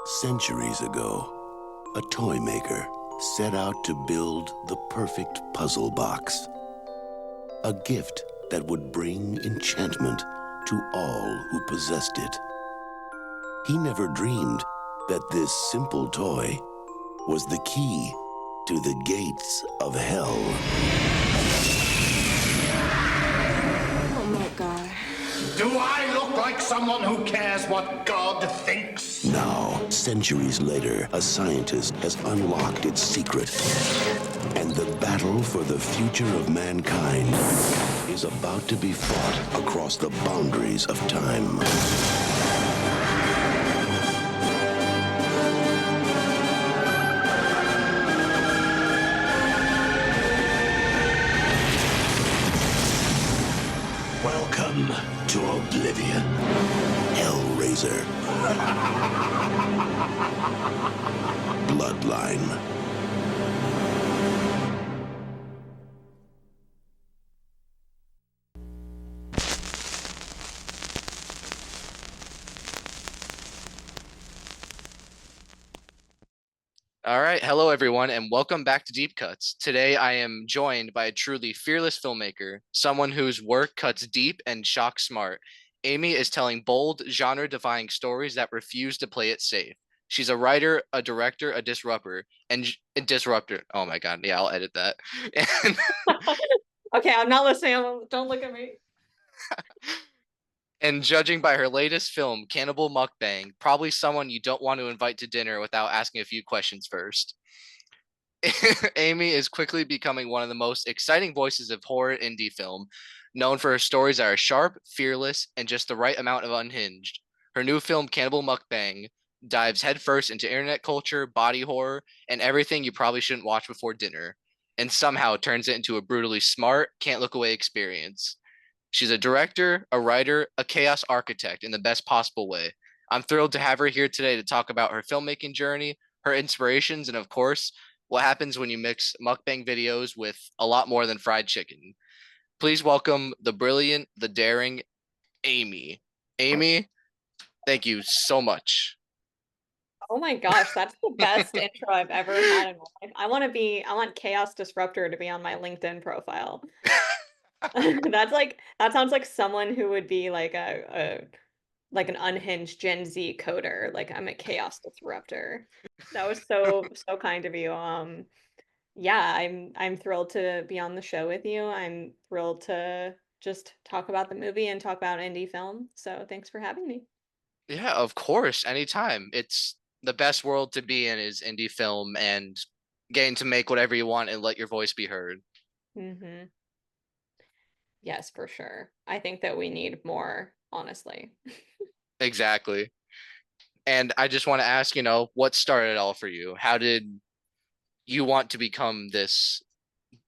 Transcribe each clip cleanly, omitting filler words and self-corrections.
Centuries ago, a toy maker set out to build the perfect puzzle box. A gift that would bring enchantment to all who possessed it. He never dreamed that this simple toy was the key to the gates of hell. Oh my God. Do I look like someone who cares what God thinks? Now, centuries later, a scientist has unlocked its secret. And the battle for the future of mankind is about to be fought across the boundaries of time. Welcome to Oblivion, Hellraiser, Bloodline. All right, hello everyone, and welcome back to Deep Cuts. Today I am joined by a truly fearless filmmaker, someone whose work cuts deep and shocks smart. Aimee is telling bold, genre-defying stories that refuse to play it safe. She's a writer, a director, a disruptor, and disruptor. Oh my God, yeah, I'll edit that. And Okay, I'm not listening. Don't look at me. And judging by her latest film, Cannibal Mukbang, probably someone you don't want to invite to dinner without asking a few questions first. Aimee is quickly becoming one of the most exciting voices of horror indie film, known for her stories that are sharp, fearless, and just the right amount of unhinged. Her new film, Cannibal Mukbang, dives headfirst into internet culture, body horror, and everything you probably shouldn't watch before dinner, and somehow turns it into a brutally smart, can't look away experience. She's a director, a writer, a chaos architect in the best possible way. I'm thrilled to have her here today to talk about her filmmaking journey, her inspirations, and of course, what happens when you mix mukbang videos with a lot more than fried chicken. Please welcome the brilliant, the daring Aimee. Aimee, thank you so much. Oh my gosh, that's the best intro I've ever had in my life. I want Chaos Disruptor to be on my LinkedIn profile. That sounds like someone who would be like like an unhinged Gen Z coder. Like I'm a Chaos Disruptor. That was so kind of you. Yeah, I'm thrilled to be on the show with you. I'm thrilled to just talk about the movie and talk about indie film. So thanks for having me. Yeah, of course, anytime. It's the best world to be in is indie film and getting to make whatever you want and let your voice be heard. Hmm. Yes, for sure. I think that we need more, honestly. Exactly. And I just want to ask, what started it all for you? How did you want to become this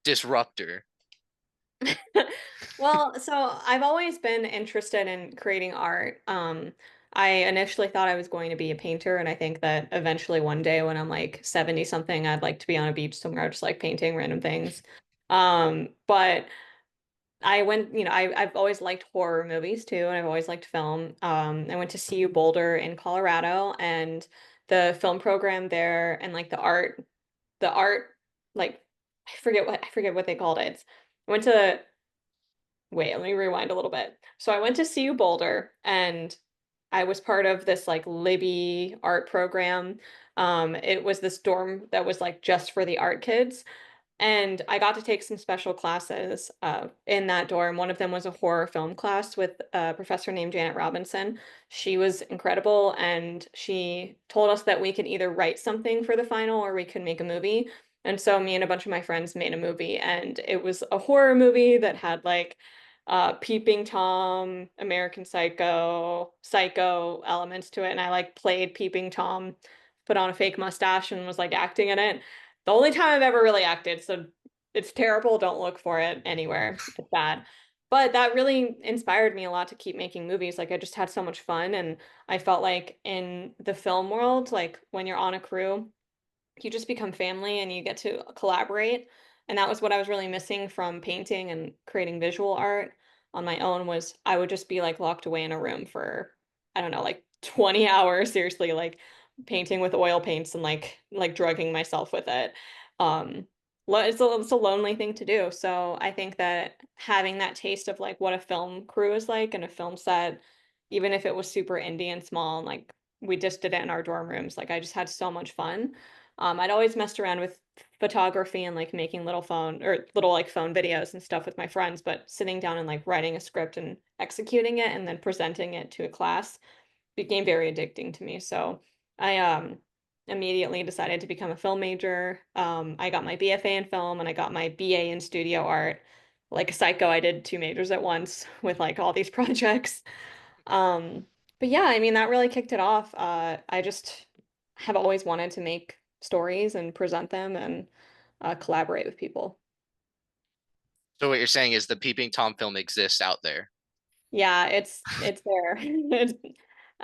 disruptor? Well, so I've always been interested in creating art. I initially thought I was going to be a painter, and I think that eventually one day when I'm like 70 something, I'd like to be on a beach somewhere just like painting random things. But I went, I've always liked horror movies too, and I've always liked film. I went to CU Boulder in Colorado, and the film program there and like the art, like I forget what they called it. I went to Wait, let me rewind a little bit. So I went to CU Boulder and I was part of this like Libby art program. It was this dorm that was like just for the art kids. And I got to take some special classes in that dorm. One of them was a horror film class with a professor named Janet Robinson. She was incredible, and she told us that we could either write something for the final or we could make a movie. And so me and a bunch of my friends made a movie, and it was a horror movie that had like Peeping Tom, American Psycho elements to it. And I like played Peeping Tom, put on a fake mustache, and was like acting in it. The only time I've ever really acted, so it's terrible. Don't look for it anywhere. It's bad. But that really inspired me a lot to keep making movies. Like I just had so much fun, and I felt like in the film world, like when you're on a crew, you just become family and you get to collaborate. And that was what I was really missing from painting and creating visual art on my own was I would just be like locked away in a room for, I don't know, like 20 hours, seriously, like painting with oil paints and like drugging myself with it. Um, it's a lonely thing to do. So I think that having that taste of like what a film crew is like and a film set, even if it was super indie and small, and like we just did it in our dorm rooms, like I just had so much fun. I'd always messed around with photography and like making little phone or little like phone videos and stuff with my friends, but sitting down and like writing a script and executing it and then presenting it to a class became very addicting to me. So I immediately decided to become a film major. I got my BFA in film and I got my BA in studio art. Like a psycho, I did two majors at once with like all these projects. Um, but yeah, I mean that really kicked it off. I just have always wanted to make stories and present them and collaborate with people. So what you're saying is the Peeping Tom film exists out there. Yeah, it's there.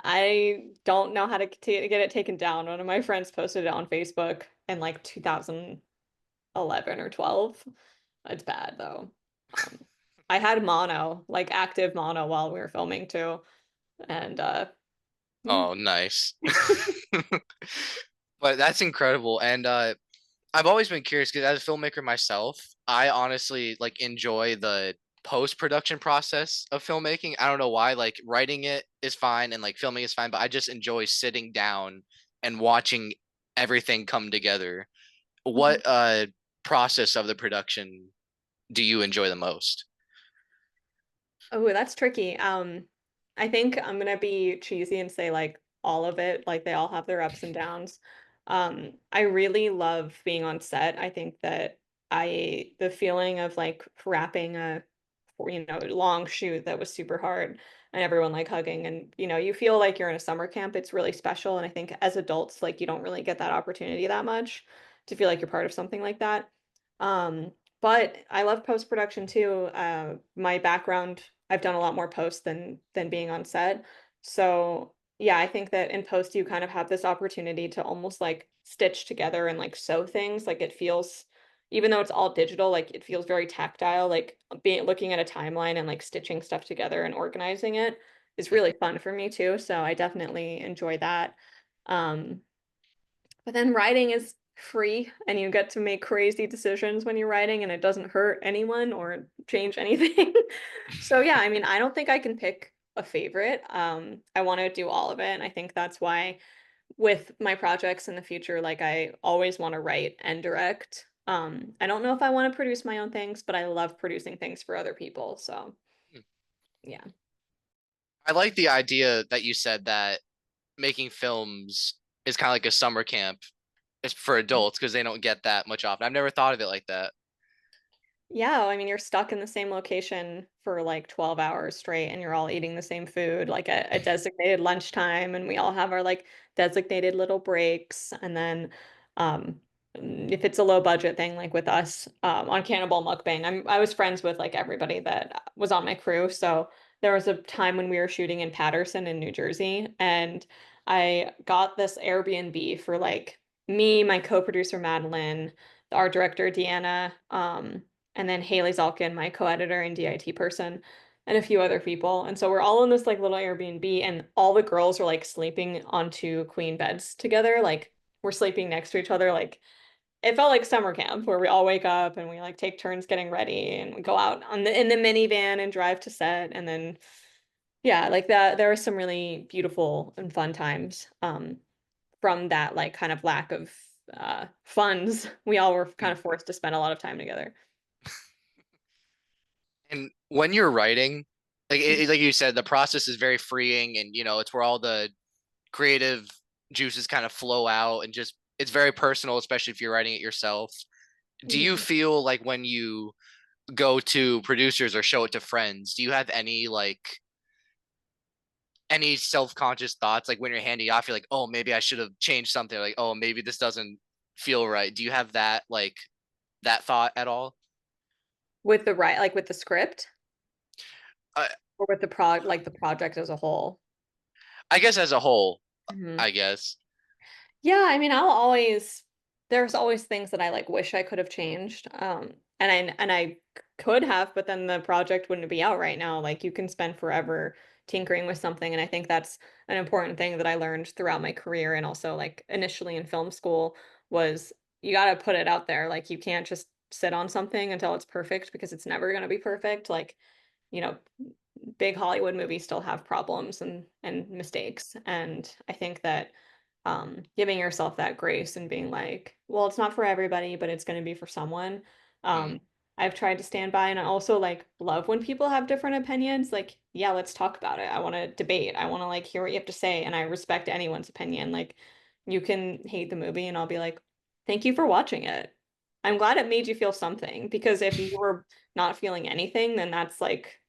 I don't know how to get it taken down. One of my friends posted it on Facebook in like 2011 or 12. It's bad though. Um, I had mono, like active mono while we were filming too. And yeah. Oh, nice. But that's incredible. And I've always been curious because as a filmmaker myself, I honestly like enjoy the post-production process of filmmaking. I don't know why, like writing it is fine and like filming is fine, but I just enjoy sitting down and watching everything come together. Mhm. What process of the production do you enjoy the most? Oh, that's tricky. I think I'm gonna be cheesy and say like all of it, like they all have their ups and downs. I really love being on set. I think that the feeling of like wrapping a long shoot that was super hard and everyone like hugging and you feel like you're in a summer camp. It's really special. And I think as adults, like you don't really get that opportunity that much to feel like you're part of something like that. Um, but I love post-production too. My background, I've done a lot more post than being on set. So yeah, I think that in post you kind of have this opportunity to almost like stitch together and like sew things. Like it feels, even though it's all digital, like it feels very tactile. Like being looking at a timeline and like stitching stuff together and organizing it is really fun for me too. So I definitely enjoy that. Um, but then writing is free and you get to make crazy decisions when you're writing and it doesn't hurt anyone or change anything. So yeah, I mean, I don't think I can pick a favorite. I want to do all of it. And I think that's why with my projects in the future, like I always want to write and direct. I don't know if I want to produce my own things, but I love producing things for other people. So yeah. I like the idea that you said that making films is kind of like a summer camp. It's for adults because they don't get that much often. I've never thought of it like that. Yeah, I mean, you're stuck in the same location for like 12 hours straight and you're all eating the same food, like at a designated lunchtime, and we all have our like designated little breaks. And then um if it's a low budget thing, like with us, on Cannibal Mukbang, I was friends with like everybody that was on my crew. So there was a time when we were shooting in Paterson in New Jersey, and I got this Airbnb for like me, my co-producer Madeline, the art director Deanna, and then Haley Zalkin, my co-editor and DIT person, and a few other people. And so we're all in this like little Airbnb, and all the girls are like sleeping onto queen beds together. Like we're sleeping next to each other. Like it felt like summer camp where we all wake up and we like take turns getting ready and we go out on the in the minivan and drive to set. And then yeah, like that there are some really beautiful and fun times from that like kind of lack of funds. We all were kind of forced to spend a lot of time together. And when you're writing, like you said, the process is very freeing, and it's where all the creative juices kind of flow out, and just it's very personal, especially if you're writing it yourself. Do you Mhm. feel like when you go to producers or show it to friends, do you have any self-conscious thoughts like when you're handing it off, you're like, oh, maybe I should have changed something, like, oh, maybe this doesn't feel right? Do you have that thought at all? With the right, like with the script uh, or with like the project as a whole? I guess as a whole, Mhm. I guess. Yeah, I mean, there's always things that I like wish I could have changed. And I could have, but then the project wouldn't be out right now. Like you can spend forever tinkering with something, and I think that's an important thing that I learned throughout my career and also like initially in film school was you got to put it out there. Like you can't just sit on something until it's perfect because it's never going to be perfect. Like, you know, big Hollywood movies still have problems and mistakes. And I think that giving yourself that grace and being like, well, it's not for everybody, but it's going to be for someone. Mm, Um, I've tried to stand by, and I also like love when people have different opinions. Like, yeah, let's talk about it. I want to debate. I want to like hear what you have to say, and I respect anyone's opinion. Like, you can hate the movie, and I'll be like, thank you for watching it. I'm glad it made you feel something because if you were not feeling anything, then that's like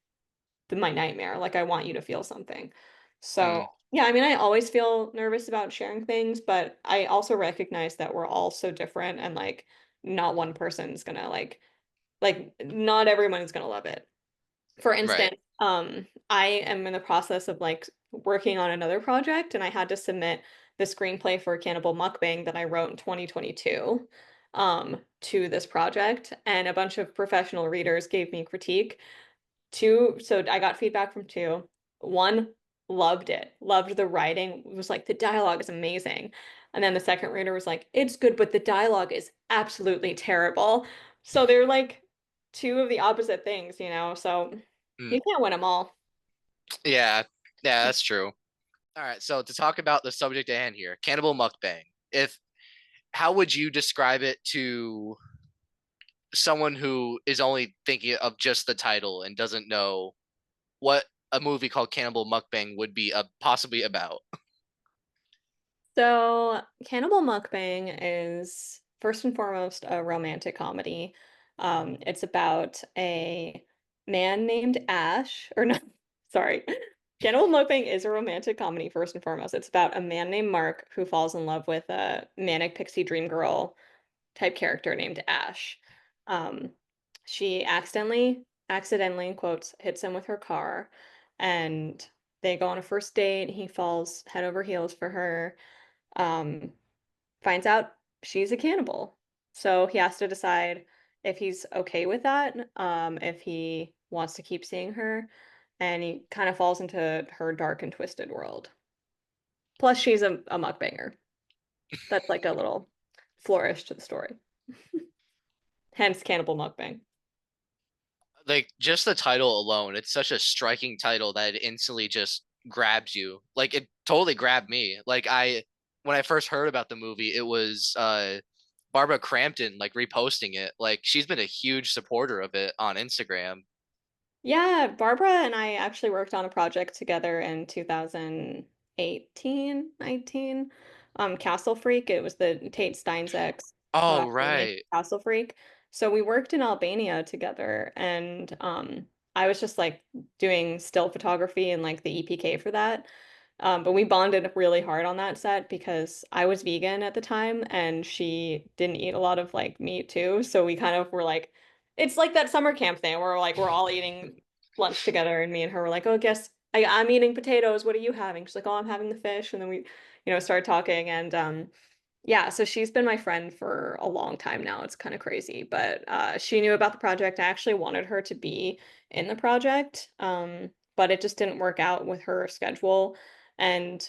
my nightmare. Like I want you to feel something. So, mm, yeah, I mean, I always feel nervous about sharing things, but I also recognize that we're all so different and like not one person's gonna like not everyone's gonna love it. For right. instance, I am in the process of like working on another project and I had to submit the screenplay for Cannibal Mukbang that I wrote in 2022 to this project and a bunch of professional readers gave me critique. Two, so I got feedback from two. One loved it, loved the writing, was like, the dialogue is amazing. And then the second reader was like, it's good, but the dialogue is absolutely terrible. So they're like two of the opposite things, you know? So Mm, you can't win them all. yeah, yeah, that's true. All right, so to talk about the subject at hand here, cannibal mukbang. If how would you describe it to someone who is only thinking of just the title and doesn't know what a movie called Cannibal Mukbang would be possibly about? So Cannibal Mukbang is first and foremost a romantic comedy. It's about a man named Ash, or no, sorry. Cannibal Mukbang is a romantic comedy first and foremost. It's about a man named Mark who falls in love with a manic pixie dream girl type character named Ash. Um, she accidentally in quotes hits him with her car, and they go on a first date. He falls head over heels for her, um, finds out she's a cannibal. So he has to decide if he's okay with that, if he wants to keep seeing her, and he kind of falls into her dark and twisted world. Plus, she's a mukbanger. That's like a little flourish to the story. Hence, cannibal mukbang. Like just the title alone, it's such a striking title that it instantly just grabs you. Like it totally grabbed me. Like I when I first heard about the movie, it was Barbara Crampton like reposting it. Like she's been a huge supporter of it on Instagram. Yeah, Barbara and I actually worked on a project together in 2018, 19. Castle Freak. It was the Tate Steinzek's Oh, remake right. of Castle Freak. So we worked in Albania together, and I was just like doing still photography and like the EPK for that. But we bonded really hard on that set because I was vegan at the time and she didn't eat a lot of like meat too. So we kind of were like, it's like that summer camp thing where like we're all eating lunch together and me and her were like, oh, guess I'm eating potatoes. What are you having? She's like, oh, I'm having the fish. And then we, started talking and yeah, so she's been my friend for a long time now. It's kind of crazy, but she knew about the project. I actually wanted her to be in the project, but it just didn't work out with her schedule. And,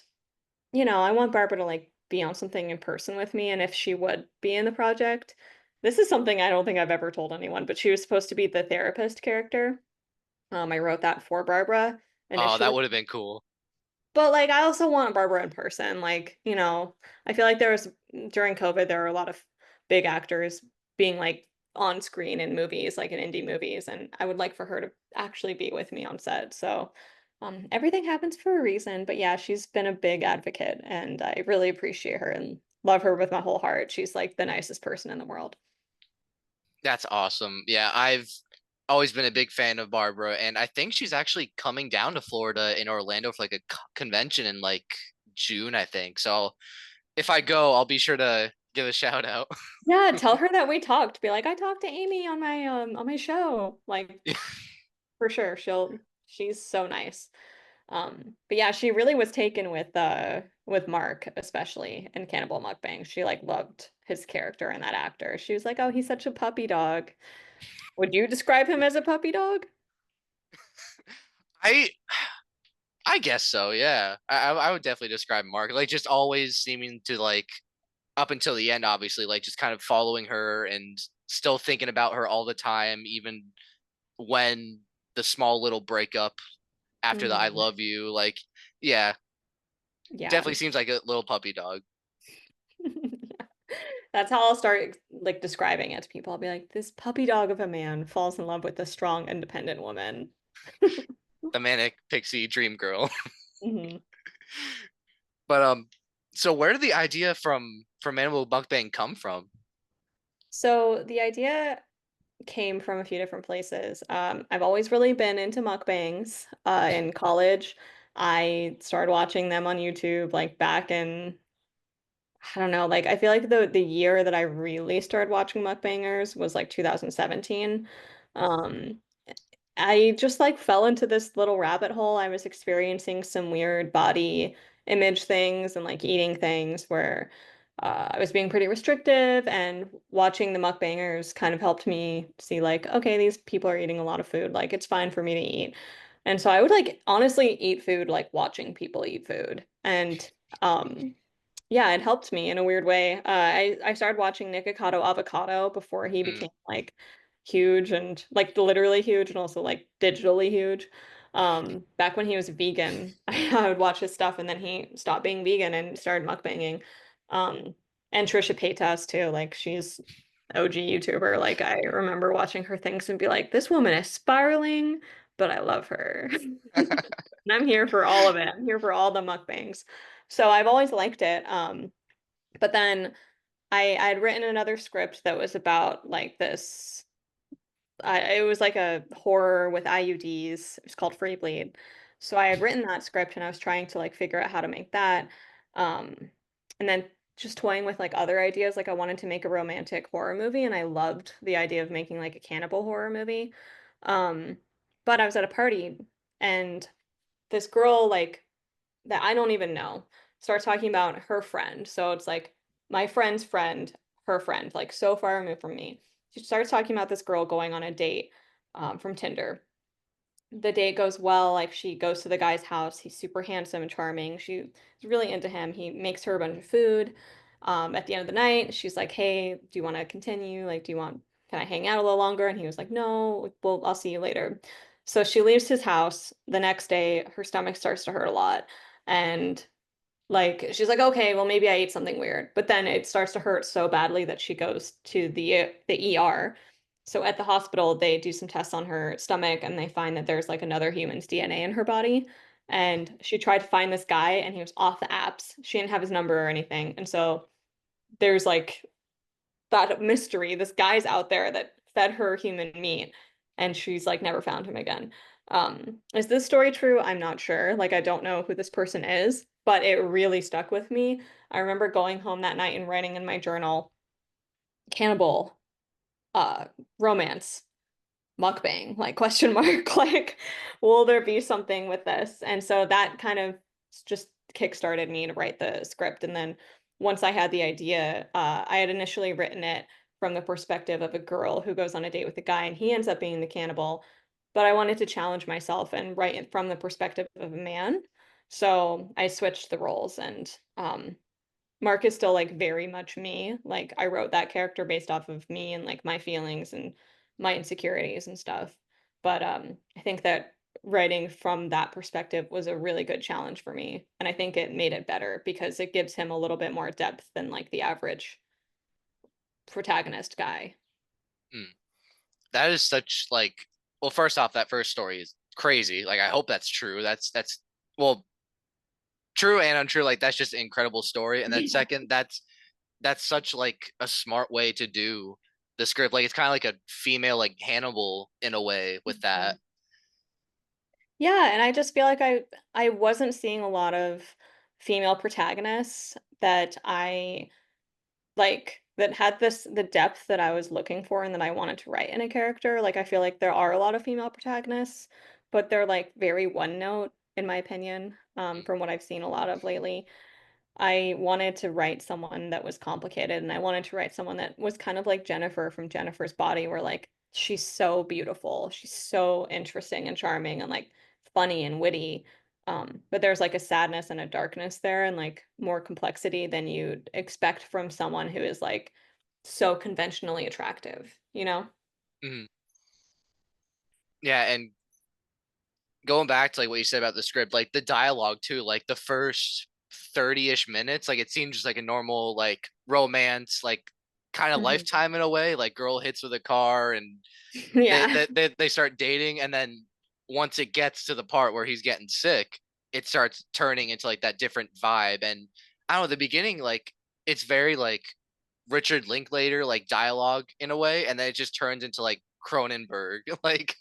I want Barbara to like be on something in person with me. And if she would be in the project, this is something I don't think I've ever told anyone, but she was supposed to be the therapist character. I wrote that for Barbara Oh, that initially. would have been cool. But like I also want Barbara in person. Like, I feel like during COVID there were a lot of big actors being like on screen in movies, like in indie movies, and I would like for her to actually be with me on set. So everything happens for a reason. But yeah, she's been a big advocate and I really appreciate her and love her with my whole heart. She's like the nicest person in the world. That's awesome. Yeah, I've always been a big fan of Barbara, and I think she's actually coming down to Florida in Orlando for like a convention in like June, I think. So if I go, I'll be sure to give a shout out. Yeah, tell her that we talked. Be like, I talked to Aimee on my show. Like for sure. She's so nice. But yeah, she really was taken with Mark, especially in Cannibal Mukbang. She like loved his character and that actor. She was like, "Oh, he's such a puppy dog." Would you describe him as a puppy dog? I I guess so, yeah. I would definitely describe Mark like just always seeming to like up until the end, obviously, like just kind of following her and still thinking about her all the time, even when the small little breakup after the I Mhm. love you, like yeah, Yeah. definitely seems like a little puppy dog. That's how I'll start like describing it to people. I'll be like, this puppy dog of a man falls in love with a strong, independent woman. The manic pixie dream girl. Mhm. But so where did the idea from Animal Mukbang come from? So the idea came from a few different places. I've always really been into mukbangs. In college, I started watching them on YouTube, like back in, I don't know, like I feel like the year that I really started watching mukbangers was like 2017. Um, I just like fell into this little rabbit hole. I was experiencing some weird body image things and like eating things where I was being pretty restrictive, and watching the mukbangers kind of helped me see like, okay, these people are eating a lot of food. Like it's fine for me to eat. And so I would like honestly eat food like watching people eat food. And um yeah, it helped me in a weird way. I started watching Nikocado Avocado before he Mm. became like huge and like literally huge and also like digitally huge. Back when he was vegan, I would watch his stuff and then he stopped being vegan and started mukbanging. Um, and Trisha Paytas too, like she's OG YouTuber. Like I remember watching her things and be like, this woman is spiraling, but I love her. And I'm here for all of it. I'm here for all the mukbangs. So I've always liked it. But then I had written another script that was about like this. It was like a horror with IUDs. It was called Free Bleed. So I had written that script and I was trying to like figure out how to make that. And then just toying with like other ideas. Like I wanted to make a romantic horror movie and I loved the idea of making like a cannibal horror movie. Um, but I was at a party and this girl like that I don't even know starts talking about her friend. So it's like my friend's friend, her friend, like so far removed from me. She starts talking about this girl going on a date from Tinder. The date goes well. Like she goes to the guy's house. He's super handsome and charming. She's really into him. He makes her a bunch of food. At the end of the night, she's like, "Hey, do you want to continue? Like, can I hang out a little longer?" And he was like, "No, well, I'll see you later." So she leaves his house. The next day, her stomach starts to hurt a lot. And like she's like, okay, well maybe I ate something weird. But then it starts to hurt so badly that she goes to the ER. So at the hospital, they do some tests on her stomach and they find that there's like another human's DNA in her body. And she tried to find this guy and he was off the apps. She didn't have his number or anything. And so there's like that mystery. This guy's out there that fed her human meat, and she's like never found him again. Is this story true? I'm not sure. Like, I don't know who this person is, but it really stuck with me. I remember going home that night and writing in my journal, cannibal, uh, romance, mukbang, like question mark, like, will there be something with this? And so that kind of just kickstarted me to write the script. And then once I had the idea, I had initially written it from the perspective of a girl who goes on a date with a guy and he ends up being the cannibal. But I wanted to challenge myself and write it from the perspective of a man. So I switched the roles and Mark is still like very much me. Like I wrote that character based off of me and like my feelings and my insecurities and stuff. But I think that writing from that perspective was a really good challenge for me. And I think it made it better because it gives him a little bit more depth than like the average protagonist guy. Mm. That is such like well, first off, that first story is crazy. Like I hope that's true. That's well, true and untrue. Like that's just an incredible story. And then Yeah. second, that's such like a smart way to do the script. Like it's kind of like a female like Hannibal in a way with that. Mhm. Yeah, and I just feel like I wasn't seeing a lot of female protagonists that I like that had the depth that I was looking for and that I wanted to write in a character. Like I feel like there are a lot of female protagonists, but they're like very one note in my opinion, from what I've seen a lot of lately. I wanted to write someone that was complicated and I wanted to write someone that was kind of like Jennifer from Jennifer's Body, where like she's so beautiful. She's so interesting and charming and like funny and witty. But there's like a sadness and a darkness there and like more complexity than you'd expect from someone who is like so conventionally attractive, you know? Mhm. Yeah, and going back to like what you said about the script, like the dialogue too, like the first 30-ish minutes, like it seems just like a normal like romance, like kind of Mhm. lifetime in a way. Like girl hits with a car and Yeah. they start dating, and then once it gets to the part where he's getting sick, it starts turning into like that different vibe. And I don't know, the beginning, like it's very like Richard Linklater like dialogue in a way, and then it just turns into like Cronenberg. Like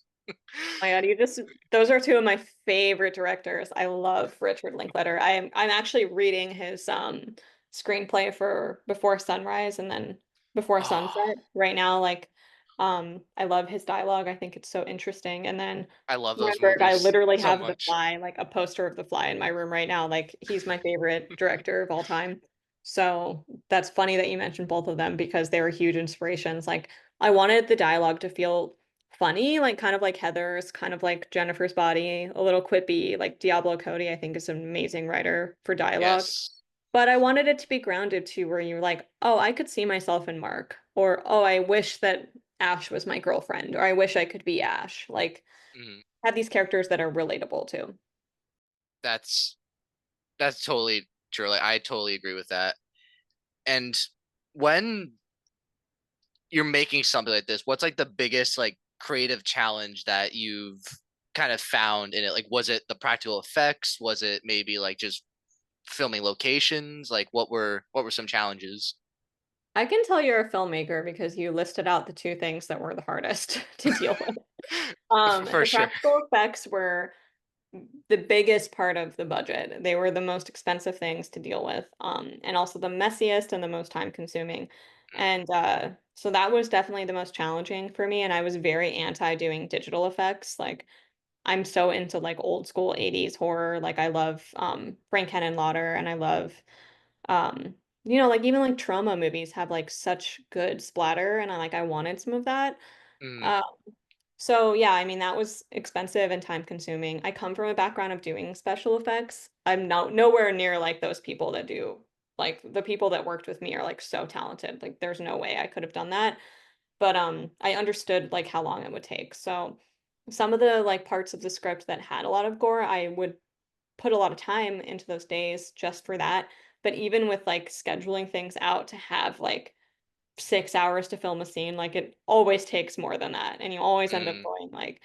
My God, you just those are two of my favorite directors. I love Richard Linklater. I'm actually reading his screenplay for Before Sunrise and then Before oh, Sunset right now. Like I love his dialogue. I think it's so interesting. And then I love those Cronenberg, I movies literally so have The much. Fly, like a poster of The Fly in my room right now. Like he's my favorite director of all time. So that's funny that you mentioned both of them because they were huge inspirations. Like I wanted the dialogue to feel funny, like kind of like Heather's, kind of like Jennifer's Body, a little quippy. Like Diablo Cody, I think is an amazing writer for dialogue. Yes. But I wanted it to be grounded too, where you're like, oh, I could see myself in Mark, or oh, I wish that Ash was my girlfriend, or I wish I could be Ash. Like Mhm. have these characters that are relatable too. That's that's totally true. Like I totally agree with that. And when you're making something like this, what's like the biggest like creative challenge that you've kind of found in it? Like, was it the practical effects? Was it maybe like just filming locations? Like, what were some challenges? I can tell you're a filmmaker because you listed out the two things that were the hardest to deal with. For The sure. practical effects were the biggest part of the budget. They were the most expensive things to deal with, and also the messiest and the most time consuming. Mm, And so that was definitely the most challenging for me. And I was very anti doing digital effects. Like I'm so into like old school 80s horror. Like I love Frank Henenlotter and I love like even like trauma movies have like such good splatter and I wanted some of that. mm, Uh, so yeah, I mean that was expensive and time consuming. I come from a background of doing special effects. I'm nowhere near like those people that do like the people that worked with me are like so talented. Like there's no way I could have done that. But I understood like how long it would take. So some of the like parts of the script that had a lot of gore, I would put a lot of time into those days just for that. But even with like scheduling things out to have like 6 hours to film a scene, like it always takes more than that. And you always end up mm, going like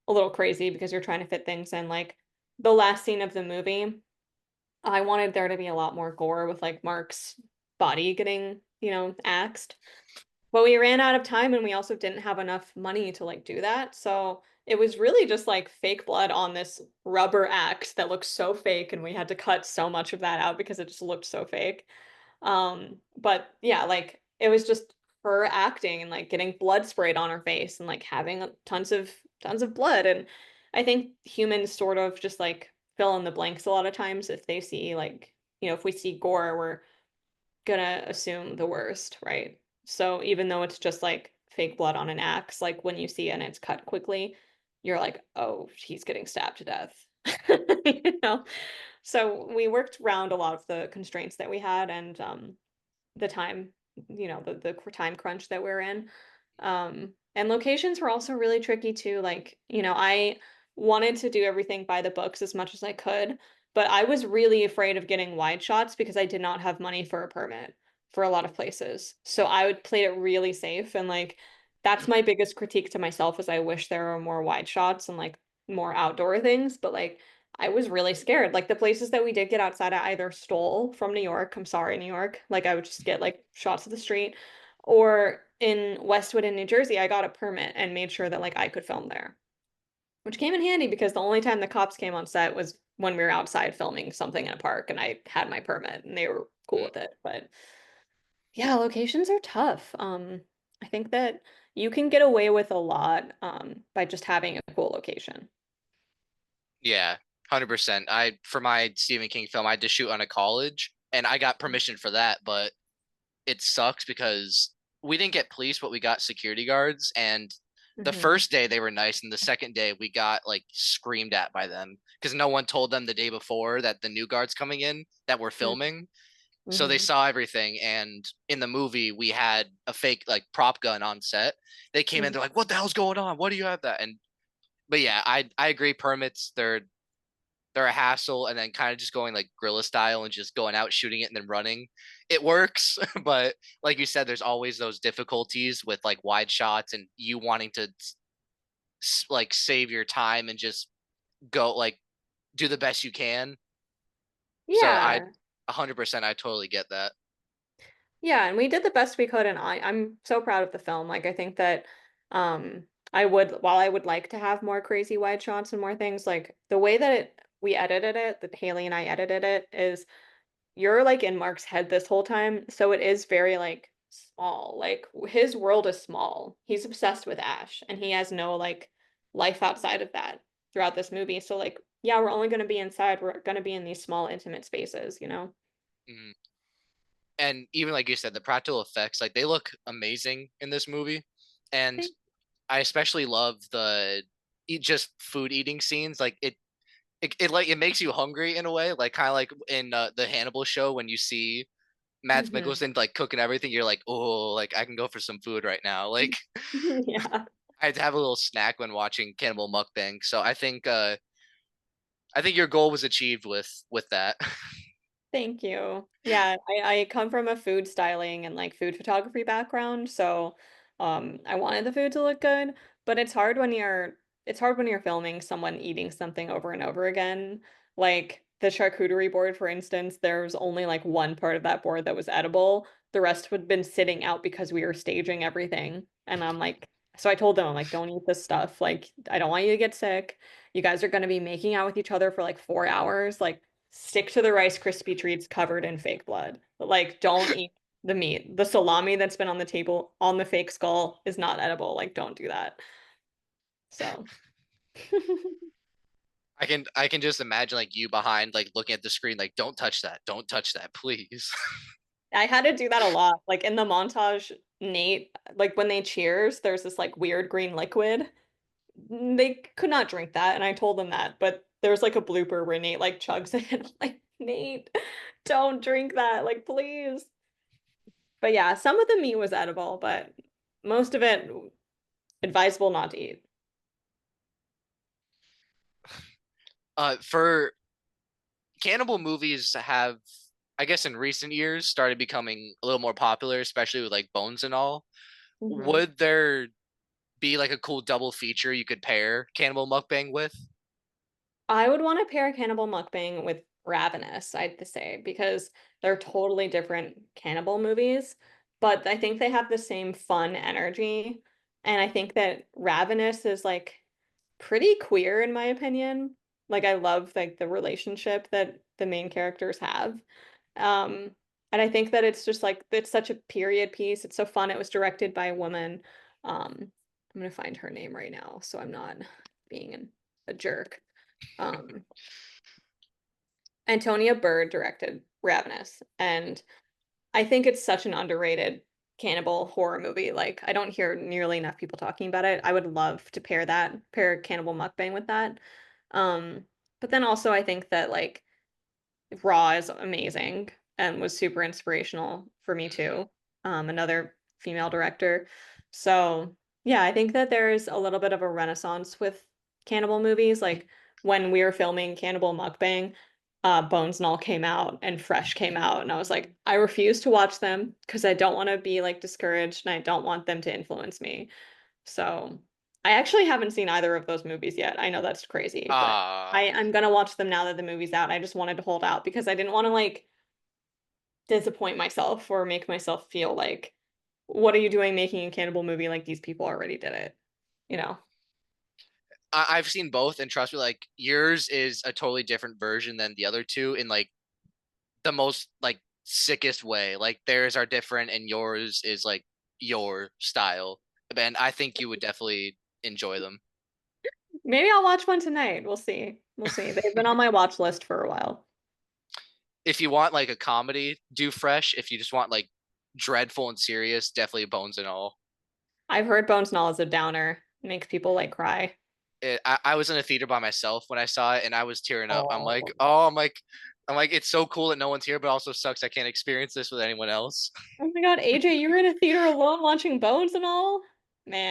a little crazy because you're trying to fit things in. Like the last scene of the movie, I wanted there to be a lot more gore with like Mark's body getting, axed. But we ran out of time and we also didn't have enough money to like do that. So it was really just like fake blood on this rubber axe that looks so fake and we had to cut so much of that out because it just looked so fake. But yeah, like it was just her acting and like getting blood sprayed on her face and like having tons of blood. And I think humans sort of just like fill in the blanks a lot of times if they see like, if we see gore, we're gonna assume the worst, right? So even though it's just like fake blood on an axe, like when you see it and it's cut quickly, you're like, oh, he's getting stabbed to death. You know? So we worked around a lot of the constraints that we had and the time, the time crunch that we're in. And locations were also really tricky too. Like, I wanted to do everything by the books as much as I could, but I was really afraid of getting wide shots because I did not have money for a permit for a lot of places. So I would play it really safe and like that's my biggest critique to myself is I wish there were more wide shots and like more outdoor things, but like I was really scared. Like the places that we did get outside, I either stole from New York. I'm sorry, New York. Like I would just get like shots of the street. Or in Westwood in New Jersey, I got a permit and made sure that like I could film there, which came in handy because the only time the cops came on set was when we were outside filming something in a park and I had my permit and they were cool mm. with it. But yeah, locations are tough. I think that you can get away with a lot by just having a cool location. Yeah, 100%. I for my Stephen King film, I had to shoot on a college, and I got permission for that, but it sucks because we didn't get police, but we got security guards, and The Mhm. first day they were nice, and the second day we got like screamed at by them because no one told them the day before that the new guards coming in that were filming. So they Mhm. saw everything, and in the movie we had a fake like prop gun on set. They came in, Mhm. they're like, "What the hell's going on? What do you have that?" And but yeah, I agree. Permits they're a hassle, and then kind of just going like guerrilla style and just going out shooting it and then running. It works, but like you said, there's always those difficulties with like wide shots and you wanting to like save your time and just go like do the best you can. So I Yeah. 100% I totally get that. Yeah, and we did the best we could, and I'm so proud of the film. Like I think that um I would, while I would like to have more crazy wide shots and more things, like the way that we edited it, that Haley and I edited it, is you're like in Mark's head this whole time, so it is very like small. Like his world is small. He's obsessed with Ash, and he has no like life outside of that throughout this movie. So like, yeah, we're only going to be inside. We're going to be in these small, intimate spaces, you know? Mhm. And even like you said, the practical effects, like they look amazing in this movie. And Thank- I especially love the eat just food eating scenes. Like it like it makes you hungry in a way, like kind of like in the Hannibal show when you see Mads Mhm. Mikkelsen like cooking everything, you're like, oh, like I can go for some food right now. Like Yeah. I had to have a little snack when watching Cannibal Mukbang. So I think your goal was achieved with that. Thank you. Yeah, I come from a food styling and like food photography background, so I wanted the food to look good, but it's hard when you're filming someone eating something over and over again. Like the charcuterie board, for instance, there was only like one part of that board that was edible. The rest had been sitting out because we were staging everything. And I'm like, so I told them, I'm like, don't eat this stuff. Like, I don't want you to get sick. You guys are going to be making out with each other for like 4 hours. Like, stick to the Rice Krispie treats covered in fake blood. But like, don't eat the meat. The salami that's been on the table on the fake skull is not edible. Like, don't do that. So, I can just imagine like you behind like looking at the screen like don't touch that please. I had to do that a lot. Like in the montage, Nate, like when they cheers, there's this like weird green liquid. They could not drink that, and I told them that. But there's like a blooper where Nate like chugs it. I'm like, Nate, don't drink that, like please. But yeah, some of the meat was edible, but most of it advisable not to eat. For cannibal movies have I guess in recent years started becoming a little more popular, especially with like Bones and all. Mhm. Would there be like a cool double feature you could pair Cannibal Mukbang with? I would want to pair Cannibal Mukbang with Ravenous, I'd to say, because they're totally different cannibal movies, but I think they have the same fun energy. And I think that Ravenous is like pretty queer in my opinion. Like I love like the relationship that the main characters have. Um, and I think that it's just like it's such a period piece. It's so fun. It was directed by a woman. I'm gonna find her name right now, so I'm not being a jerk. Um, Antonia Bird directed Ravenous, and I think it's such an underrated cannibal horror movie. Like, I don't hear nearly enough people talking about it. I would love to pair Cannibal Mukbang with that. Um, but then also I think that like Raw is amazing and was super inspirational for me Mhm. too. Another female director. So yeah, I think that there's a little bit of a renaissance with cannibal movies. Like when we were filming Cannibal Mukbang, Bones and All came out and Fresh came out, and I was like, I refuse to watch them because I don't want to be like discouraged and I don't want them to influence me. So I actually haven't seen either of those movies yet. I know that's crazy, but Ah, I'm gonna watch them now that the movie's out. I just wanted to hold out because I didn't want to like disappoint myself or make myself feel like, what are you doing making a cannibal movie like these people already did it, you know? I've seen both, and trust me, like yours is a totally different version than the other two in like the most like sickest way. Like theirs are different, and yours is like your style. And I think you would definitely enjoy them. Maybe I'll watch one tonight. We'll see. We'll see. They've been on my watch list for a while. If you want like a comedy, do Fresh. If you just want like dreadful and serious, definitely Bones and All. I've heard Bones and All is a downer. makes people like cry. I was in a theater by myself when I saw it, and I was tearing up. I'm like, Oh. oh, I'm like, it's so cool that no one's here, but also sucks I can't experience this with anyone else. Oh my God, AJ, you were in a theater alone watching Bones and all?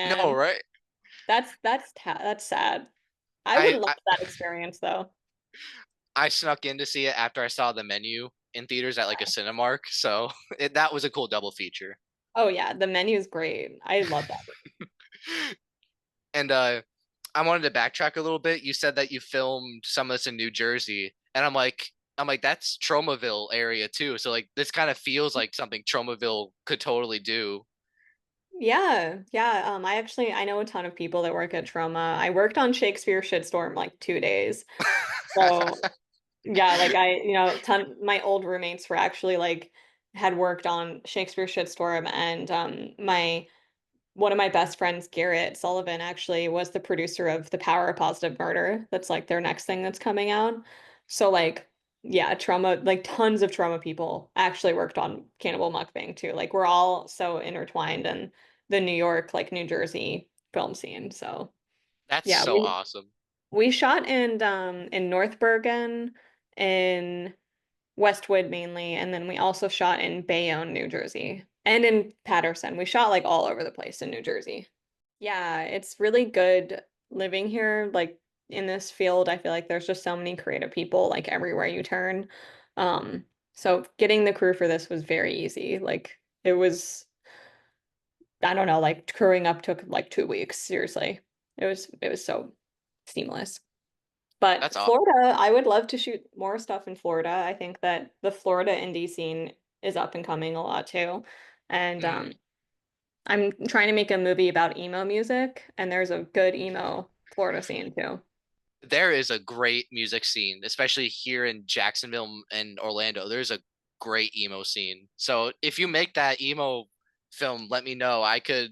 No, Man, right? that's sad. I would I, love I that experience though. I snuck in to see it after I saw the menu in theaters at like a Cinemark, so that was a cool double feature. Oh yeah, the menu is great. I love that. And I wanted to backtrack a little bit. You said that you filmed some of this in New Jersey, and I'm like that's Tromaville area too. So like this kind of feels like something Tromaville could totally do. Yeah, yeah. I know a ton of people that work at Trauma. I worked on Shakespeare Shitstorm like 2 days. So yeah, like my old roommates were actually like had worked on Shakespeare Shitstorm, and my one of my best friends, Garrett Sullivan, actually was the producer of The Power of Positive Murder. That's like their next thing that's coming out. So like, yeah, Trauma, like tons of Trauma people actually worked on Cannibal Mukbang too. Like we're all so intertwined in the New York, like New Jersey film scene. So That's yeah, so awesome. we shot in North Bergen, in Westwood mainly, and then we also shot in Bayonne, New Jersey, and in Patterson. We shot like all over the place in New Jersey. Yeah, it's really good living here, like in this field. I feel like there's just so many creative people like everywhere you turn. So getting the crew for this was very easy. Like it was, I don't know, like crewing up took like 2 weeks, seriously. It was so seamless. That's But all. Florida, I would love to shoot more stuff in Florida. I think that the Florida indie scene is up and coming a lot too. And I'm trying to make a movie about emo music, and there's a good emo Florida scene too. There is a great music scene, especially here in Jacksonville and Orlando. There's a great emo scene. So if you make that emo film, let me know. I could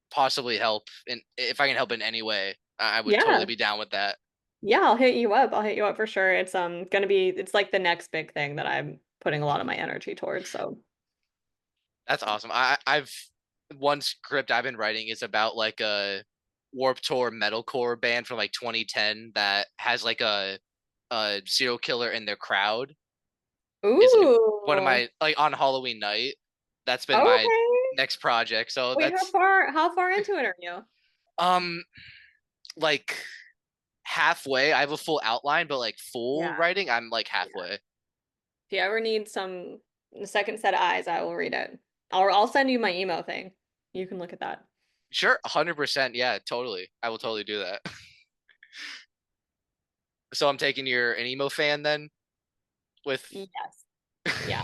possibly help, and if I can help in any way, I would totally Yeah. be down with that. Yeah, I'll hit you up. I'll hit you up for sure. It's gonna be it's like the next big thing that I'm putting a lot of my energy towards. So That's awesome. I've one script I've been writing is about like a Warp Tour metalcore band from like 2010 that has like a serial killer in their crowd. Is like one of ooh. my like on Halloween night. That's been my Okay. next project. So Wait, that's how far into it are you? um like halfway. I have a full outline, but like full Yeah. writing, I'm like Yeah. halfway. If you ever need some a second set of eyes, I will read it. I'll send you my email thing. You can look at that. Sure, 100%. Yeah, totally. I will totally do that. So I'm taking you're an emo fan then with Yes. Yeah.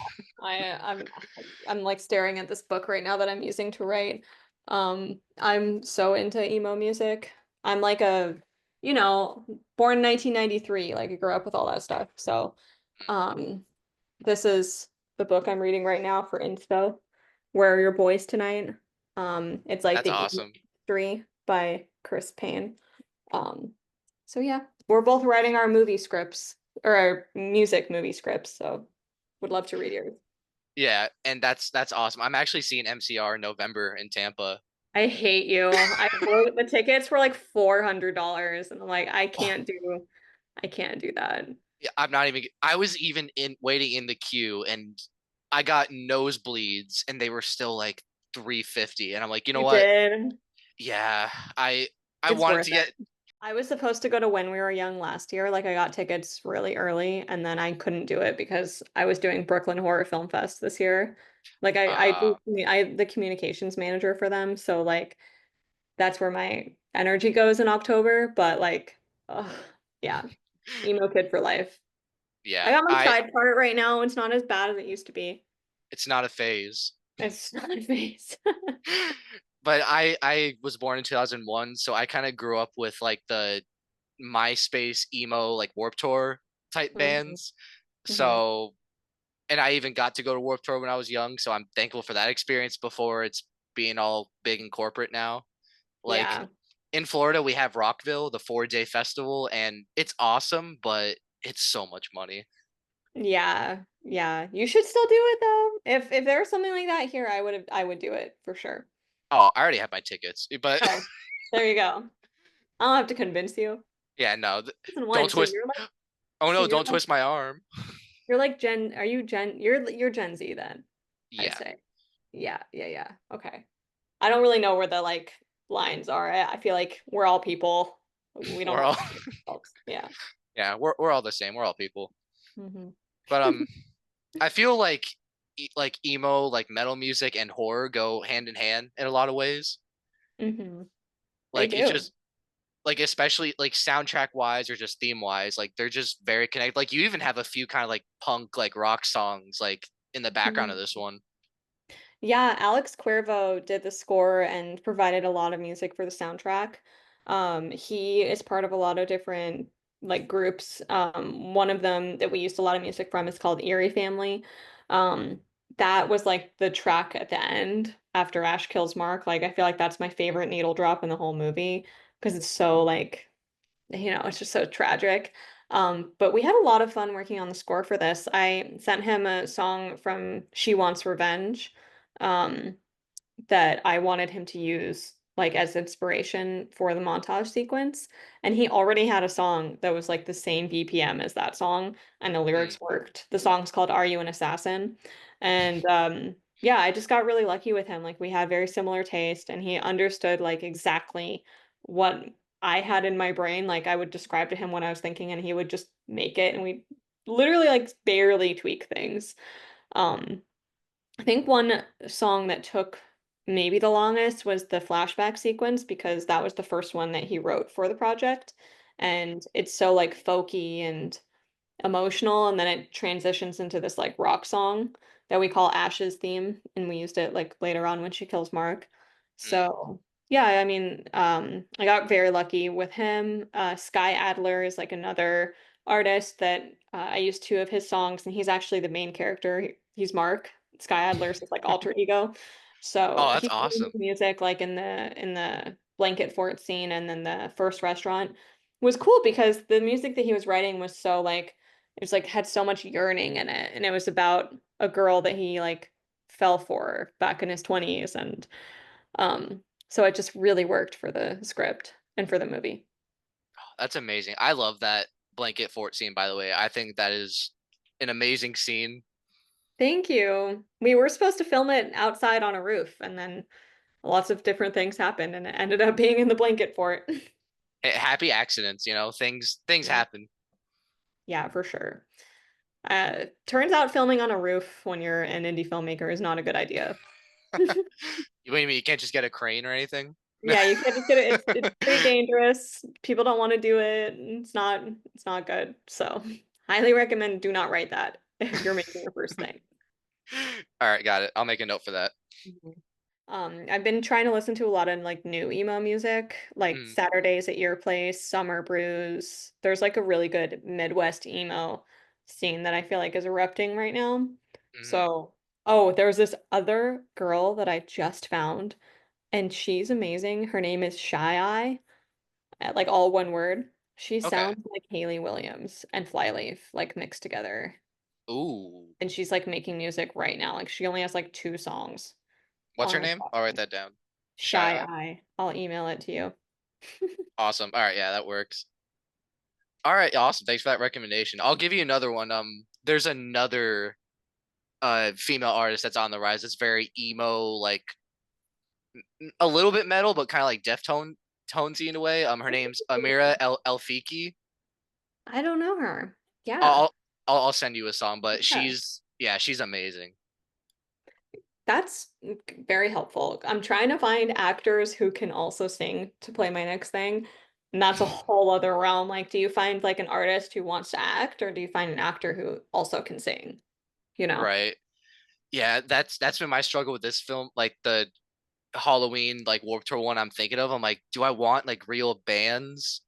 I'm like staring at this book right now that I'm using to write. I'm so into emo music. I'm like born in 1993, like I grew up with all that stuff. So, um, this is the book I'm reading right now for inspo. Where Are Your Boys Tonight? It's like that's the emo awesome. history by Chris Payne. Um, so yeah, we're both writing our movie scripts or our music movie scripts, so would love to read yours. Yeah, and that's awesome. I'm actually seeing MCR in November in Tampa. I hate you. The tickets were like $400 and I'm like, Oh, I can't do that. yeah, I'm not even I was even in waiting in the queue and I got nosebleeds and they were still like 350 and I'm like, "You know You what? did. Yeah, I It's wanted worth to it. get I was supposed to go to When We Were Young last year. Like I got tickets really early and then I couldn't do it because I was doing Brooklyn Horror Film Fest this year. Like uh I'm the communications manager for them, so like that's where my energy goes in October, but like ugh, yeah, emo kid for life. I yeah, got my I side part right now. It's not as bad as it used to be. it's not a phase. It's not a face. But I was born in 2001, so I kind of grew up with like the MySpace emo like Warp Tour type hmm bands. hmm So and I even got to go to Warp Tour when I was young, so I'm thankful for that experience before it's being all big and corporate now. Like Yeah. in Florida, we have Rockville, the 4-day festival, and it's awesome, but it's so much money. Yeah. Yeah. You should still do it though. If there was something like that here, I would do it for sure. Oh, I already have my tickets, but Oh. There you go. I don't have to convince you. Yeah, no. Season Don't one, so twist. you're like, Oh so no, you're don't like, twist my arm. you're like Gen, are you Gen, you're Gen Z then, I'd Yeah, say. Yeah, yeah, yeah. Okay. I don't really know where the like lines are. I feel like we're all people. We don't we're have all to hate ourselves. Yeah. yeah, we're all the same. We're all people. Hmm. But I feel like like emo, like metal music and horror go hand in hand in a lot of ways. Hmm. They Like it's do. just like especially like soundtrack wise or just theme wise, like they're just very connected. Like you even have a few kind of like punk like rock songs like in the background of Mhm. this one. Yeah, Alex Cuervo did the score and provided a lot of music for the soundtrack. He is part of a lot of different like groups. One of them that we used a lot of music from is called Eerie Family. Um, that was like the track at the end after Ash kills Mark. Like I feel like that's my favorite needle drop in the whole movie because it's so like, it's just so tragic. But we had a lot of fun working on the score for this. I sent him a song from She Wants Revenge. Um, that I wanted him to use like as inspiration for the montage sequence. And he already had a song that was like the same BPM as that song, and the Mm, lyrics worked. The song's called Are You an Assassin? And yeah, I just got really lucky with him. Like we had very similar taste and he understood like exactly what I had in my brain. Like I would describe to him what I was thinking and he would just make it and we literally like barely tweak things. Um I think one song that took maybe the longest was the flashback sequence because that was the first one that he wrote for the project. And it's so like folky and emotional, and then it transitions into this like rock song that we call Ash's theme, and we used it like later on when she kills Mark. mm. So yeah, I mean, I got very lucky with him. Sky Adler is like another artist that I used two of his songs, and he's actually the main character. He's Mark. Sky Adler's his like alter ego. So Oh, that's he did awesome. music like in the blanket fort scene and then the first restaurant was cool because the music that he was writing was so like it was like had so much yearning in it, and it was about a girl that he like fell for back in his 20s, and so it just really worked for the script and for the movie. That's amazing. I love that blanket fort scene, by the way. I think that is an amazing scene. Thank you. We were supposed to film it outside on a roof, and then lots of different things happened, and it ended up being in the blanket fort. Happy accidents, things Yeah. happen. Yeah, for sure. Turns out filming on a roof when you're an indie filmmaker is not a good idea. You mean you can't just get a crane or anything? Yeah, you can't just get it. It's pretty dangerous. People don't want to do it. It's not good. So, highly recommend do not write that if you're making your first thing. All right, got it. I'll make a note for that. Mhm. I've been trying to listen to a lot of like new emo music, like Mm, Saturdays at Your Place, Summer Brews. There's like a really good Midwest emo scene that I feel like is erupting right now. mhm. So, oh, there's this other girl that I just found, and she's amazing. Her name is Shy Eye. Like all one word. She Okay. sounds like Haley Williams and Flyleaf, like mixed together. Ooh. And she's like making music right now. Like she only has like two songs What's on her her name? I'll write platform. that down. Shy Shy Eye. Eye. I'll email it to you. Awesome. All right, yeah, that works. All right, awesome. Thanks for that recommendation. I'll give you another one. There's another female artist that's on the rise. It's very emo, like a little bit metal, but kind of like tonesy in a way. Her name's Amira El Fiki. I don't know her. Yeah, I'll I'll send you a song, but yeah. she's amazing. That's very helpful. I'm trying to find actors who can also sing to play my next thing. And that's a whole other realm. Like, do you find like an artist who wants to act, or do you find an actor who also can sing? You know? Right. Yeah, that's been my struggle with this film. Like the Halloween, like Warped Tour one I'm thinking of. I'm like, do I want like real bands